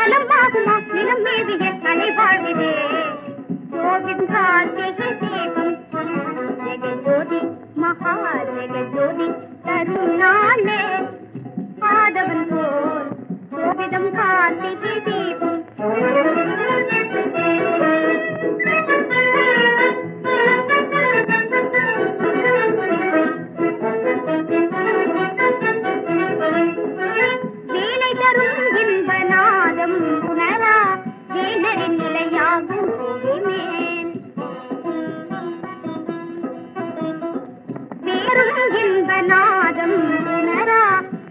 கோலம் ஆகுமா நிலம் மேவிய கலை வாழ்விலே கோவின் கார்த்திகை தீபம் ஜெகஜோதி மகா ஜெகஜோதி கருணாலே ஆதவன் போல் கோவிதம் கார்த்திகை தீபம் வேலை தரும் இன்பநாதம் உணரா வேலரின் நிலையாகும் மேல் வேறும் இன்பநாதம் உணரா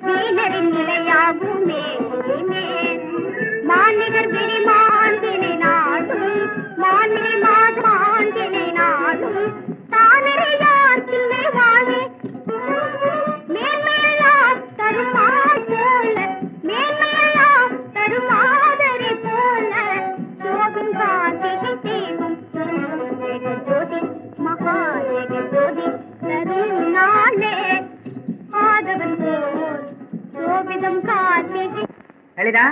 வேலரின் நிலையாகும் மேல் மாநிகர் விரிமாந்தினை நாடும் மாநிலை மாந்தினை நாடும் தானறியார் கிள்ளை வாழே மேன்மையெல்லாம் தருமா போல மேன்மையெல்லாம் தருமாதரை போல சோகம் கார்த்திகை தீபம் ஜெகஜோதி மகா ஜெகஜோதி கருணாலே ஆதவன் போல் சோபிதம் கார்த்திகை. லலிதா